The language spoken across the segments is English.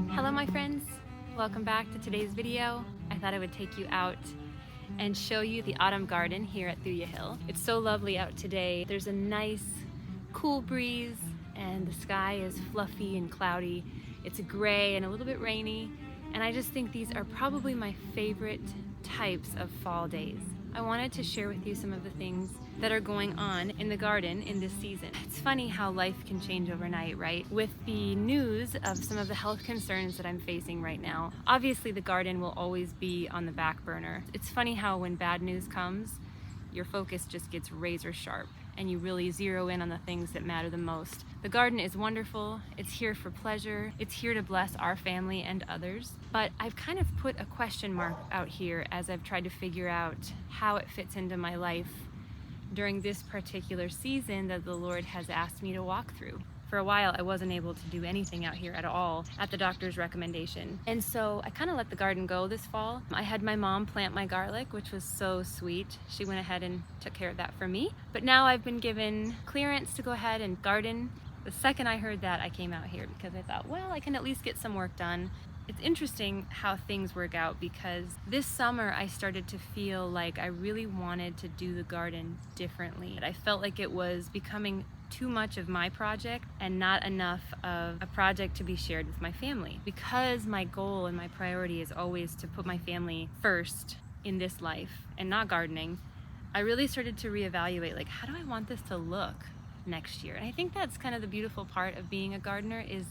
Hello my friends, welcome back to today's video. I thought I would take you out and show you the autumn garden here at Thuja Hill. It's so lovely out today. There's a nice cool breeze and the sky is fluffy and cloudy. It's gray and a little bit rainy, and I just think these are probably my favorite types of fall days. I wanted to share with you some of the things that are going on in the garden in this season. It's funny how life can change overnight, right? With the news of some of the health concerns that I'm facing right now, obviously the garden will always be on the back burner. It's funny how when bad news comes, your focus just gets razor sharp and you really zero in on the things that matter the most. The garden is wonderful, it's here for pleasure, it's here to bless our family and others, but I've kind of put a question mark out here as I've tried to figure out how it fits into my life during this particular season that the Lord has asked me to walk through. For a while, I wasn't able to do anything out here at all at the doctor's recommendation. And so I kind of let the garden go this fall. I had my mom plant my garlic, which was so sweet. She went ahead and took care of that for me. But now I've been given clearance to go ahead and garden. The second I heard that, I came out here because I thought, well, I can at least get some work done. It's interesting how things work out because this summer I started to feel like I really wanted to do the garden differently. I felt like it was becoming too much of my project and not enough of a project to be shared with my family. Because my goal and my priority is always to put my family first in this life and not gardening, I really started to reevaluate, like, how do I want this to look next year? And I think that's kind of the beautiful part of being a gardener is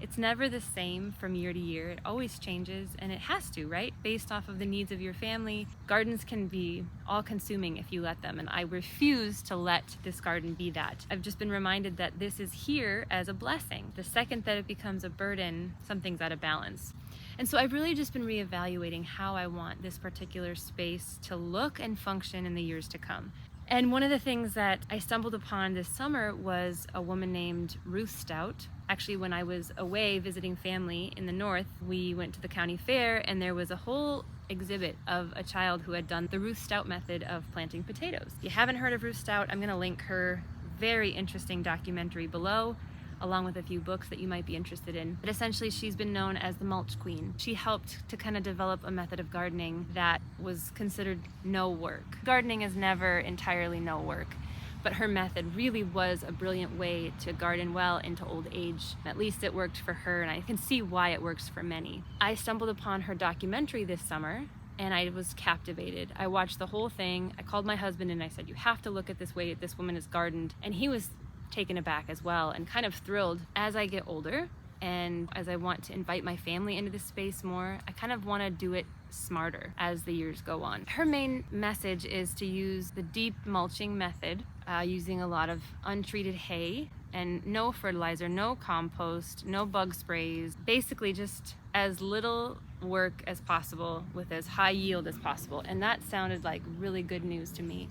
it's never the same from year to year. It always changes, and it has to, right? Based off of the needs of your family. Gardens can be all-consuming if you let them, and I refuse to let this garden be that. I've just been reminded that this is here as a blessing. The second that it becomes a burden, something's out of balance. And so I've really just been reevaluating how I want this particular space to look and function in the years to come. And one of the things that I stumbled upon this summer was a woman named Ruth Stout. Actually, when I was away visiting family in the north, we went to the county fair and there was a whole exhibit of a child who had done the Ruth Stout method of planting potatoes. If you haven't heard of Ruth Stout, I'm gonna link her very interesting documentary below, along with a few books that you might be interested in. But essentially, she's been known as the mulch queen. She helped to kind of develop a method of gardening that was considered no work. Gardening is never entirely no work, but her method really was a brilliant way to garden well into old age. At least it worked for her, and I can see why it works for many. I stumbled upon her documentary this summer, and I was captivated. I watched the whole thing. I called my husband and I said, you have to look at this way this woman has gardened. And he was taken aback as well and kind of thrilled. As I get older and as I want to invite my family into this space more, I kind of want to do it smarter as the years go on. Her main message is to use the deep mulching method, using a lot of untreated hay and no fertilizer, no compost, no bug sprays, basically just as little work as possible with as high yield as possible. And that sounded like really good news to me.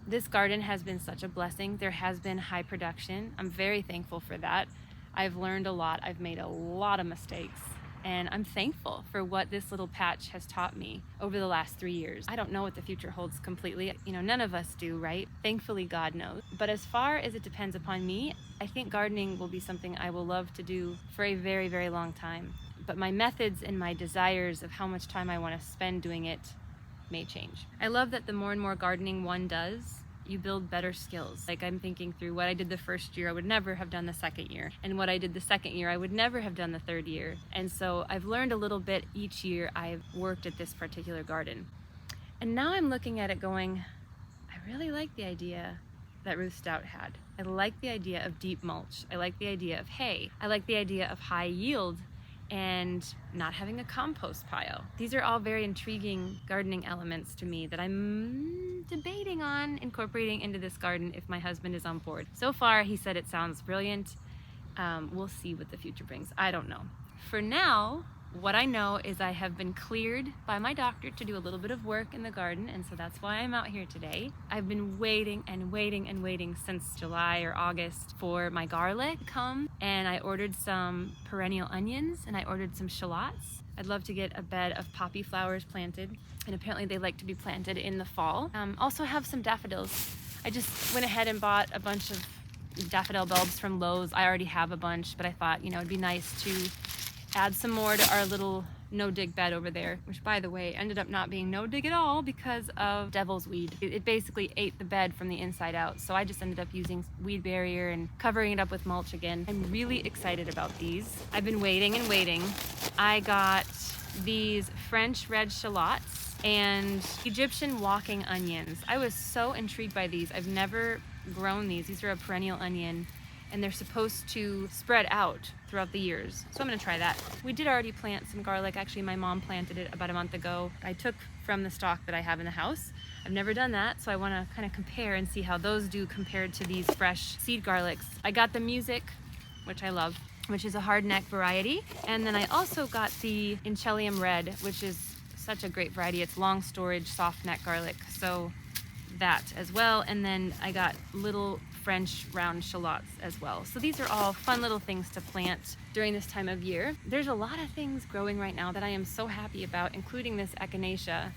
This garden has been such a blessing. There has been high production. I'm very thankful for that. I've learned a lot. I've made a lot of mistakes. And I'm thankful for what this little patch has taught me over the last 3 years. I don't know what the future holds completely. None of us do, right? Thankfully, God knows. But as far as it depends upon me, I think gardening will be something I will love to do for a very, very long time. But my methods and my desires of how much time I want to spend doing it may change. I love that the more and more gardening one does, you build better skills. Like, I'm thinking through what I did the first year, I would never have done the second year. And what I did the second year, I would never have done the third year. And so I've learned a little bit each year I've worked at this particular garden. And now I'm looking at it going, I really like the idea that Ruth Stout had. I like the idea of deep mulch. I like the idea of hay. I like the idea of high yield and not having a compost pile. These are all very intriguing gardening elements to me that I'm debating on incorporating into this garden if my husband is on board. So far, he said it sounds brilliant. We'll see what the future brings. I don't know. For now, what I know is I have been cleared by my doctor to do a little bit of work in the garden, and so that's why I'm out here today. I've been waiting and waiting and waiting since July or August for my garlic to come, and I ordered some perennial onions and I ordered some shallots. I'd love to get a bed of poppy flowers planted, and apparently they like to be planted in the fall. Also have some daffodils. I just went ahead and bought a bunch of daffodil bulbs from Lowe's. I already have a bunch, but I thought, it'd be nice to add some more to our little no-dig bed over there, which, by the way, ended up not being no-dig at all because of devil's weed. It basically ate the bed from the inside out, so I just ended up using weed barrier and covering it up with mulch again. I'm really excited about these. I've been waiting and waiting. I got these French red shallots and Egyptian walking onions. I was so intrigued by these. I've never grown these. These are a perennial onion, and they're supposed to spread out throughout the years. So I'm gonna try that. We did already plant some garlic. Actually, my mom planted it about a month ago. I took from the stock that I have in the house. I've never done that, so I wanna kind of compare and see how those do compared to these fresh seed garlics. I got the Music, which I love, which is a hardneck variety. And then I also got the Inchellium Red, which is such a great variety. It's long storage, soft neck garlic. So that as well. And then I got little French round shallots as well. So these are all fun little things to plant during this time of year. There's a lot of things growing right now that I am so happy about, including this echinacea,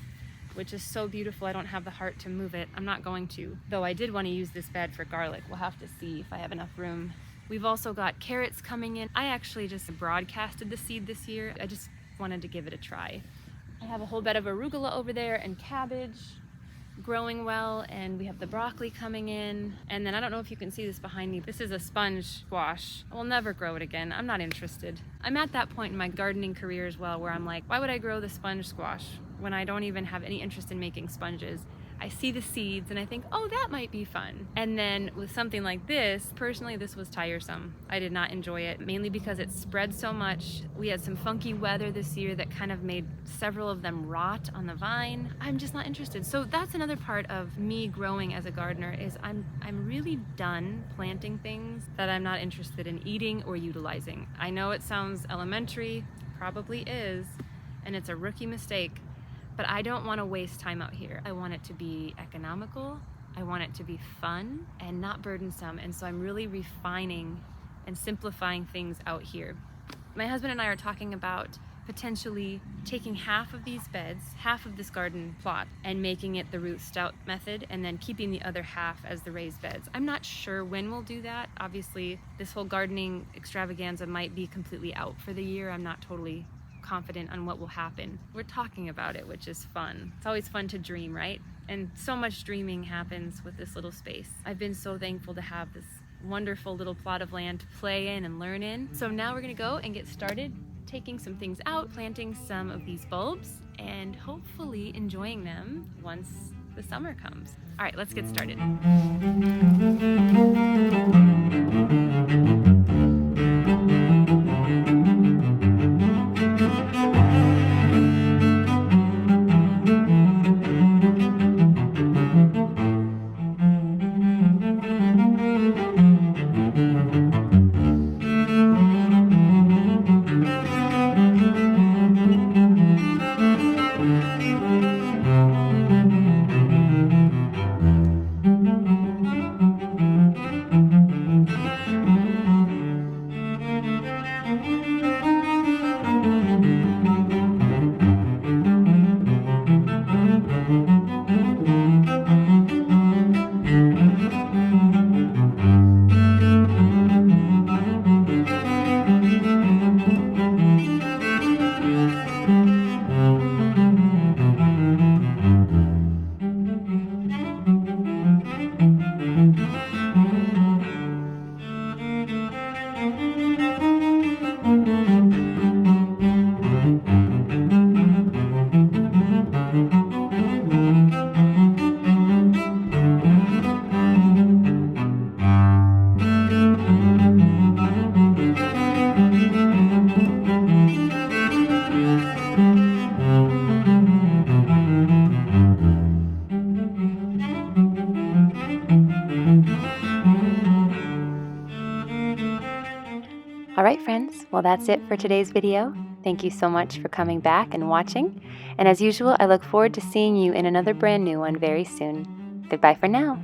which is so beautiful. I don't have the heart to move it. I'm not going to, though I did want to use this bed for garlic. We'll have to see if I have enough room. We've also got carrots coming in. I actually just broadcasted the seed this year. I just wanted to give it a try. I have a whole bed of arugula over there and cabbage growing well, and we have the broccoli coming in. And then I don't know if you can see this behind me. This is a sponge squash. I will never grow it again. I'm not interested. I'm at that point in my gardening career as well where I'm like, why would I grow the sponge squash when I don't even have any interest in making sponges? I see the seeds and I think, oh, that might be fun. And then with something like this, personally, this was tiresome. I did not enjoy it, mainly because it spread so much. We had some funky weather this year that kind of made several of them rot on the vine. I'm just not interested. So that's another part of me growing as a gardener is I'm really done planting things that I'm not interested in eating or utilizing. I know it sounds elementary, probably is, and it's a rookie mistake, but I don't want to waste time out here. I want it to be economical. I want it to be fun and not burdensome. And so I'm really refining and simplifying things out here. My husband and I are talking about potentially taking half of these beds, half of this garden plot, and making it the Ruth Stout method, and then keeping the other half as the raised beds. I'm not sure when we'll do that. Obviously, this whole gardening extravaganza might be completely out for the year. I'm not totally confident on what will happen. We're talking about it, which is fun. It's always fun to dream, right? And so much dreaming happens with this little space. I've been so thankful to have this wonderful little plot of land to play in and learn in. So now we're gonna go and get started taking some things out, planting some of these bulbs, and hopefully enjoying them once the summer comes. All right, let's get started. All right, friends, well, that's it for today's video. Thank you so much for coming back and watching. And as usual, I look forward to seeing you in another brand new one very soon. Goodbye for now.